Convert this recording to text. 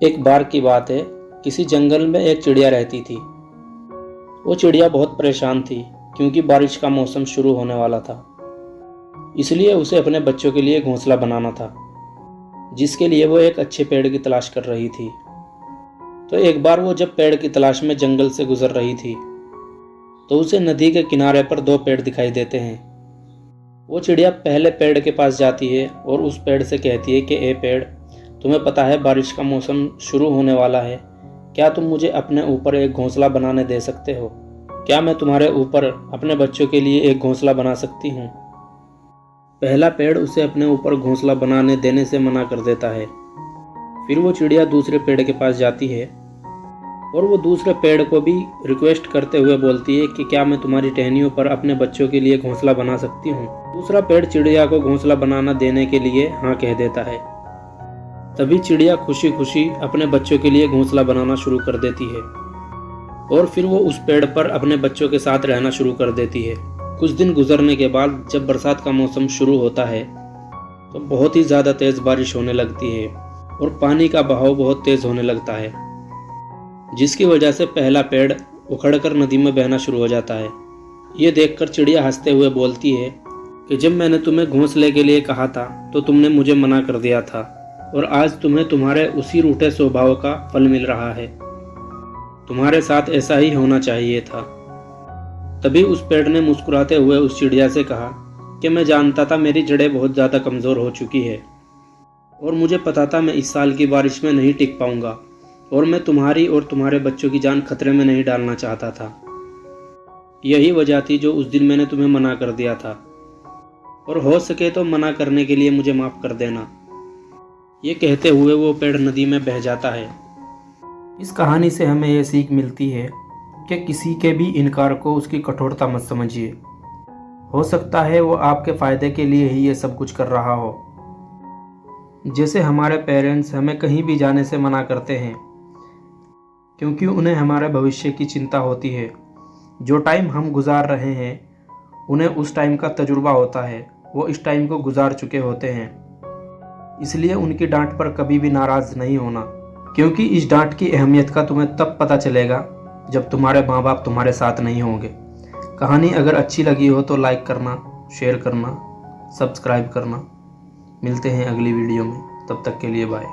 एक बार की बात है, किसी जंगल में एक चिड़िया रहती थी। वो चिड़िया बहुत परेशान थी क्योंकि बारिश का मौसम शुरू होने वाला था। इसलिए उसे अपने बच्चों के लिए घोंसला बनाना था, जिसके लिए वो एक अच्छे पेड़ की तलाश कर रही थी। तो एक बार वो जब पेड़ की तलाश में जंगल से गुजर रही थी, तो उसे नदी के किनारे पर दो पेड़ दिखाई देते हैं। वो चिड़िया पहले पेड़ के पास जाती है और उस पेड़ से कहती है कि ए पेड़, तुम्हें पता है बारिश का मौसम शुरू होने वाला है, क्या तुम मुझे अपने ऊपर एक घोंसला बनाने दे सकते हो? क्या मैं तुम्हारे ऊपर अपने बच्चों के लिए एक घोंसला बना सकती हूँ? पहला पेड़ उसे अपने ऊपर घोंसला बनाने देने से मना कर देता है। फिर वो चिड़िया दूसरे पेड़ के पास जाती है और वो दूसरे पेड़ को भी रिक्वेस्ट करते हुए बोलती है कि क्या मैं तुम्हारी टहनियों पर अपने बच्चों के लिए घोंसला बना सकती हूँ? दूसरा पेड़ चिड़िया को घोंसला बनाना देने के लिए हाँ कह देता है। तभी चिड़िया खुशी खुशी अपने बच्चों के लिए घोंसला बनाना शुरू कर देती है और फिर वो उस पेड़ पर अपने बच्चों के साथ रहना शुरू कर देती है। कुछ दिन गुजरने के बाद जब बरसात का मौसम शुरू होता है तो बहुत ही ज़्यादा तेज़ बारिश होने लगती है और पानी का बहाव बहुत तेज़ होने लगता है, जिसकी वजह से पहला पेड़ उखड़कर नदी में बहना शुरू हो जाता है। ये देखकर चिड़िया हंसते हुए बोलती है कि जब मैंने तुम्हें घोंसले के लिए कहा था तो तुमने मुझे मना कर दिया था और आज तुम्हें तुम्हारे उसी रूठे स्वभाव का फल मिल रहा है। तुम्हारे साथ ऐसा ही होना चाहिए था। तभी उस पेड़ ने मुस्कुराते हुए उस चिड़िया से कहा कि मैं जानता था मेरी जड़ें बहुत ज़्यादा कमज़ोर हो चुकी है और मुझे पता था मैं इस साल की बारिश में नहीं टिक पाऊंगा और मैं तुम्हारी और तुम्हारे बच्चों की जान खतरे में नहीं डालना चाहता था। यही वजह थी जो उस दिन मैंने तुम्हें मना कर दिया था और हो सके तो मना करने के लिए मुझे माफ़ कर देना। ये कहते हुए वो पेड़ नदी में बह जाता है। इस कहानी से हमें ये सीख मिलती है कि किसी के भी इनकार को उसकी कठोरता मत समझिए। हो सकता है वो आपके फ़ायदे के लिए ही ये सब कुछ कर रहा हो। जैसे हमारे पेरेंट्स हमें कहीं भी जाने से मना करते हैं क्योंकि उन्हें हमारे भविष्य की चिंता होती है। जो टाइम हम गुजार रहे हैं उन्हें उस टाइम का तजुर्बा होता है, वो इस टाइम को गुजार चुके होते हैं। इसलिए उनकी डांट पर कभी भी नाराज़ नहीं होना, क्योंकि इस डांट की अहमियत का तुम्हें तब पता चलेगा जब तुम्हारे माँ बाप तुम्हारे साथ नहीं होंगे। कहानी अगर अच्छी लगी हो तो लाइक करना, शेयर करना, सब्सक्राइब करना। मिलते हैं अगली वीडियो में, तब तक के लिए बाय।